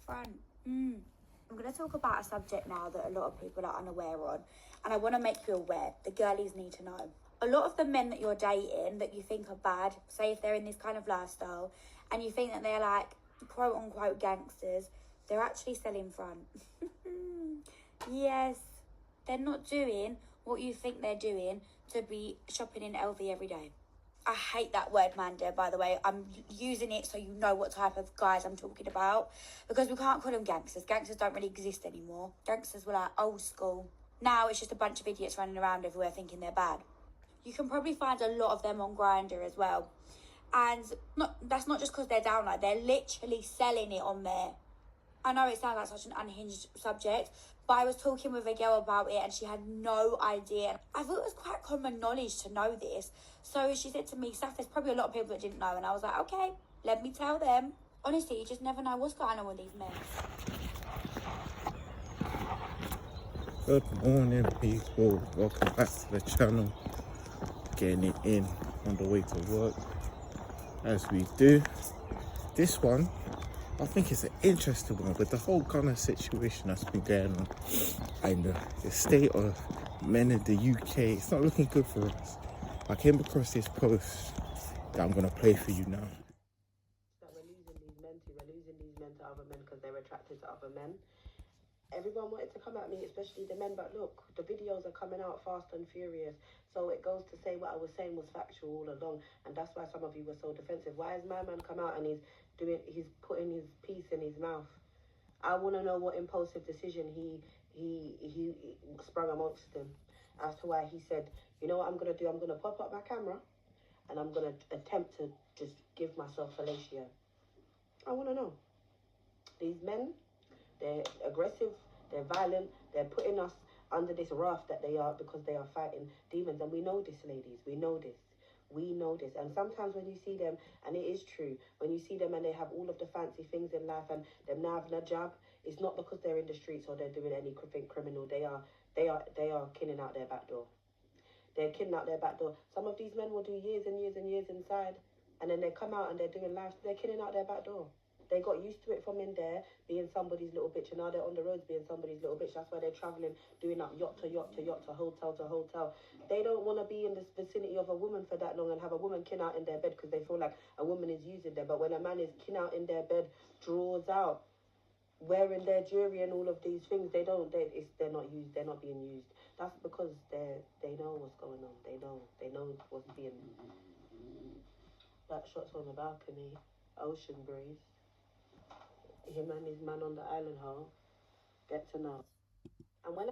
front. I'm going to talk about a subject now that a lot of people are unaware on, and I want to make you aware. The girlies need to know. A lot of the men that you're dating that you think are bad, say if they're in this kind of lifestyle, and you think that they're like quote unquote gangsters, they're actually selling front. Yes, they're not doing what you think they're doing to be shopping in LV every day. I hate that word, Manda, by the way. I'm using it so you know what type of guys I'm talking about. Because we can't call them gangsters. Gangsters don't really exist anymore. Gangsters were like old school. Now it's just a bunch of idiots running around everywhere thinking they're bad. You can probably find a lot of them on Grindr as well. And that's not just because they're down, like they're literally selling it on there. I know it sounds like such an unhinged subject, but I was talking with a girl about it and she had no idea. I thought it was quite common knowledge to know this. So she said to me, Saf, there's probably a lot of people that didn't know. And I was like, okay, let me tell them. Honestly, you just never know what's going on with these men. Good morning, people. Welcome back to the channel. Getting it in on the way to work, as we do. This one, I think it's an interesting one with the whole kind of situation that's been going on and the state of men in the UK. It's not looking good for us. I came across this post that I'm going to play for you now. That we're losing these men to other men because they're attracted to other men. Everyone wanted to come at me, especially the men, but look, the videos are coming out fast and furious. So it goes to say what I was saying was factual all along, and that's why some of you were so defensive. Why has my man come out and he's putting his piece in his mouth? I want to know what impulsive decision he sprung amongst them as to why he said, you know what I'm going to do? I'm going to pop up my camera and I'm going to attempt to just give myself fellatio. I want to know. These men, they're aggressive, they're violent, they're putting us under this raft that they are because they are fighting demons. And we know this, ladies. We know this. We know this. And sometimes when you see them, and it is true, when you see them and they have all of the fancy things in life and they're now having a job, it's not because they're in the streets or they're doing anything criminal. They are killing out their back door. They're killing out their back door. Some of these men will do years and years and years inside, and then they come out and they're doing life. They're killing out their back door. They got used to it from in there, being somebody's little bitch, and now they're on the roads being somebody's little bitch. That's why they're travelling, doing up yacht to yacht to yacht to hotel to hotel. They don't want to be in the vicinity of a woman for that long and have a woman kin out in their bed because they feel like a woman is using them. But when a man is kin out in their bed, draws out, wearing their jewelry and all of they're not used, they're not being used. That's because they know what's going on. They know what's being. That shot's on the balcony, ocean breeze. Him and his man on the island hole, get to know. And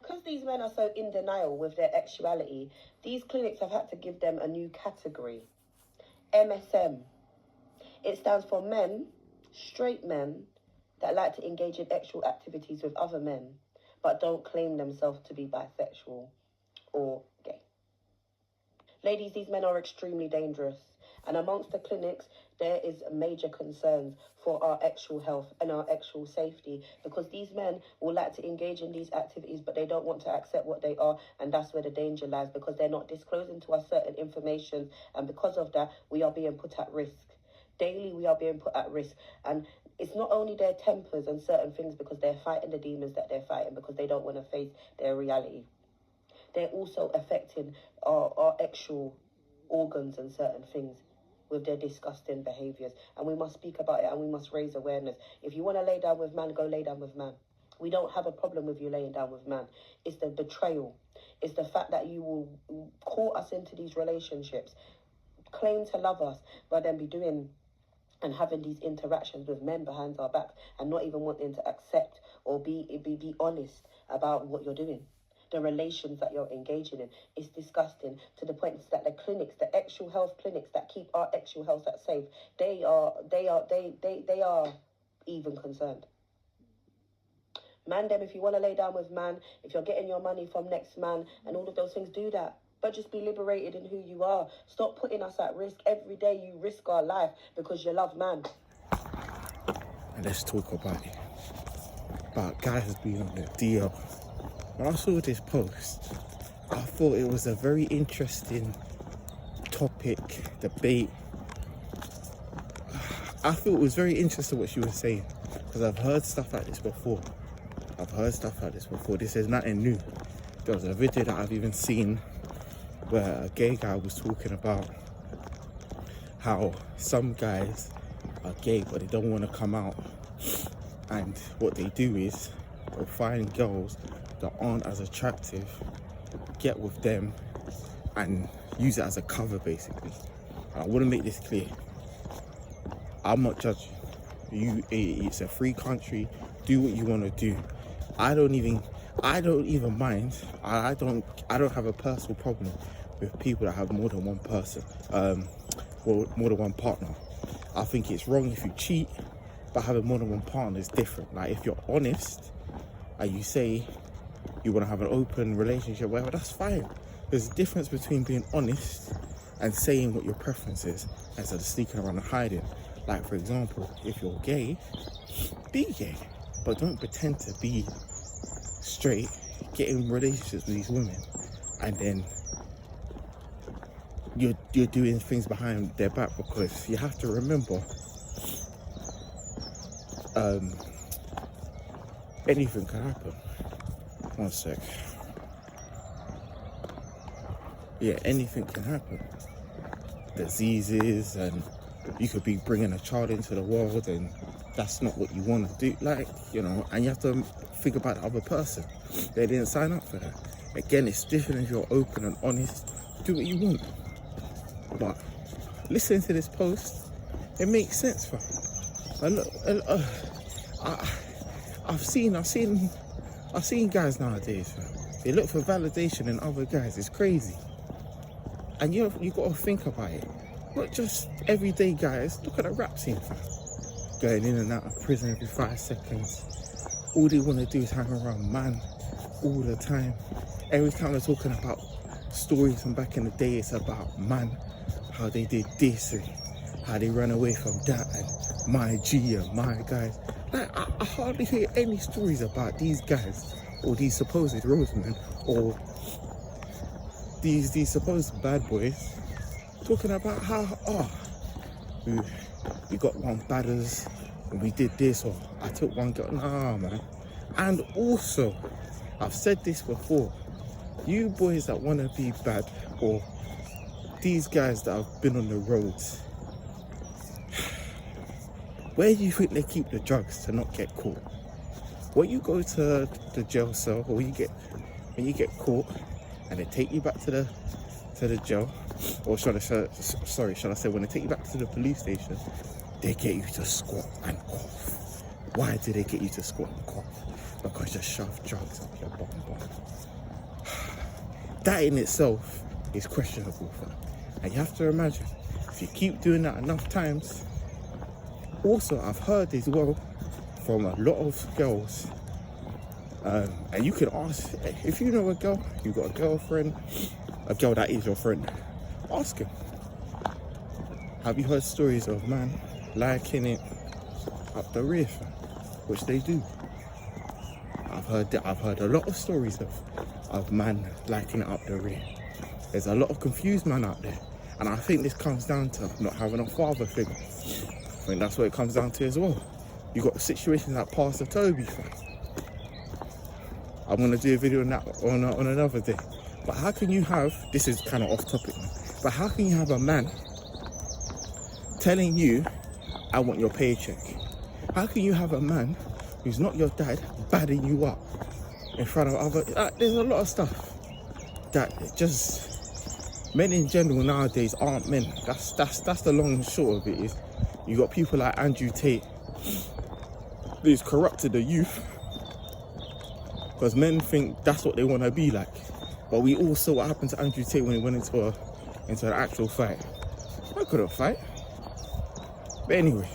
because these men are so in denial with their sexuality, these clinics have had to give them a new category. MSM. It stands for men, straight men, that like to engage in sexual activities with other men, but don't claim themselves to be bisexual or gay. Ladies, these men are extremely dangerous. And amongst the clinics, there is major concerns for our sexual health and our sexual safety, because these men will like to engage in these activities, but they don't want to accept what they are. And that's where the danger lies, because they're not disclosing to us certain information. And because of that, we are being put at risk. Daily, we are being put at risk. And it's not only their tempers and certain things, because they're fighting the demons that they're fighting because they don't want to face their reality. They're also affecting our sexual organs and certain things with their disgusting behaviours. And we must speak about it and we must raise awareness. If you want to lay down with man, go lay down with man. We don't have a problem with you laying down with man. It's the betrayal. It's the fact that you will call us into these relationships, claim to love us, but then be doing and having these interactions with men behind our backs and not even wanting to accept or be honest about what you're doing. The relations that you're engaging in is disgusting, to the point that the clinics, the sexual health clinics that keep our sexual health safe, they are even concerned. Man, them, if you want to lay down with man, if you're getting your money from next man and all of those things, do that. But just be liberated in who you are. Stop putting us at risk. Every day you risk our life because you love man. And let's talk about it. About guys being on the DL. When I saw this post, I thought it was a very interesting topic, debate. I thought it was very interesting what she was saying, because I've heard stuff like this before. This is nothing new. There was a video that I've even seen where a gay guy was talking about how some guys are gay but they don't want to come out, and what they do is they'll find girls that aren't as attractive, get with them and use it as a cover, basically. And I want to make this clear, I'm not judging you. It's a free country, do what you want to do. I don't even mind. I don't have a personal problem with people that have more than one person, or more than one partner. I think it's wrong if you cheat, but having more than one partner is different. Like, if you're honest and you say you want to have an open relationship, whatever, that's fine. There's a difference between being honest and saying what your preference is instead of sneaking around and hiding. Like, for example, if you're gay, be gay, but don't pretend to be straight, get in relationships with these women, and then you're doing things behind their back, because you have to remember, anything can happen. One sec. Yeah, anything can happen. Diseases, and you could be bringing a child into the world, and that's not what you want to do. Like, you know, and you have to think about the other person. They didn't sign up for that. Again, it's different if you're open and honest. Do what you want. But listening to this post, it makes sense, fam. And look, I've seen guys nowadays, fam. They look for validation in other guys. It's crazy. And you got to think about it. Not just everyday guys. Look at the rap scene, fam. Going in and out of prison every 5 seconds. All they want to do is hang around man all the time. Every time they're talking about stories from back in the day, it's about man, how they did this and how they ran away from that, and my G and my guys. Like, I hardly hear any stories about these guys or these supposed roadmen or these supposed bad boys talking about how, we got one badders and we did this, or I took one girl. Nah, man. And also, I've said this before, you boys that want to be bad, or these guys that have been on the roads, where do you think they keep the drugs to not get caught? When you go to the jail cell, or when you get caught and they take you back to the jail, or should I say when they take you back to the police station, they get you to squat and cough. Why do they get you to squat and cough? Because you shove drugs up your bum. That in itself is questionable, fam. And you have to imagine, if you keep doing that enough times. Also, I've heard as well from a lot of girls, and you can ask, if you know a girl, you've got a girlfriend, a girl that is your friend, ask him, have you heard stories of man liking it up the rear, fam? Which they do. I've heard a lot of stories of man liking it up the rear. There's a lot of confused man out there, and I think this comes down to not having a father figure. I think that's what it comes down to as well. You got situations like Pastor Toby, fam. I'm gonna do a video on that on another day. But how can you have, this is kind of off topic now, but how can you have a man telling you, I want your paycheck? How can you have a man who's not your dad badding you up in front of other, there's a lot of stuff that just, men in general nowadays aren't men. That's the long and short of it. Is you got people like Andrew Tate who's corrupted the youth, because men think that's what they want to be like. But we all saw what happened to Andrew Tate when he went into an actual fight. I couldn't fight. But anyway,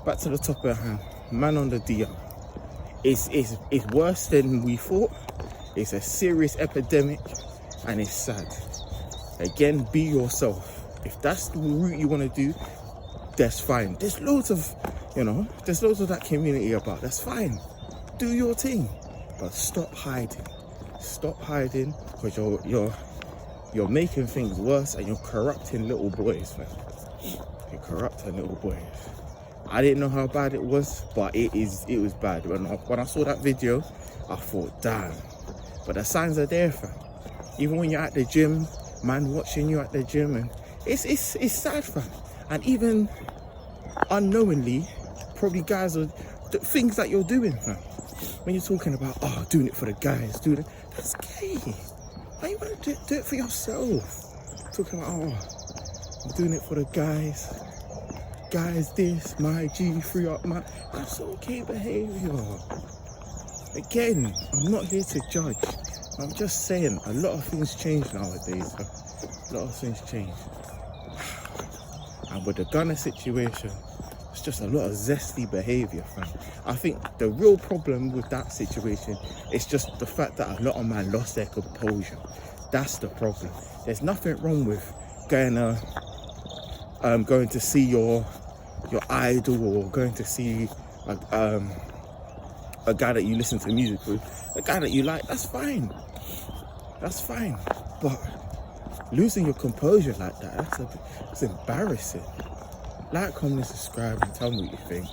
back to the topic at hand. Man on the DM. It's worse than we thought. It's a serious epidemic, and it's sad. Again, be yourself. If that's the route you want to do, that's fine. There's loads of that community about. That's fine. Do your thing, but stop hiding. Stop hiding, because you're making things worse and you're corrupting little boys, man. You're corrupting little boys. I didn't know how bad it was, but it was bad. When I saw that video, I thought, damn. But the signs are there, fam. Even when you're at the gym, man watching you at the gym, and it's sad, fam. And even unknowingly, probably guys are things that you're doing, fam. When you're talking about, oh, doing it for the guys, that's gay. Why you want to do it for yourself? Talking about, oh, I'm doing it for the guys. Guys, this, my G, free up, my... That's okay behaviour. Again, I'm not here to judge. I'm just saying, a lot of things change nowadays. A lot of things change. And with the Gunner situation, it's just a lot of zesty behaviour, fam. I think the real problem with that situation is just the fact that a lot of men lost their composure. That's the problem. There's nothing wrong with going to see your idol, or going to see a guy that you listen to music with, a guy that you like. That's fine. But losing your composure like that, that's embarrassing. Like, comment, subscribe, and tell me what you think.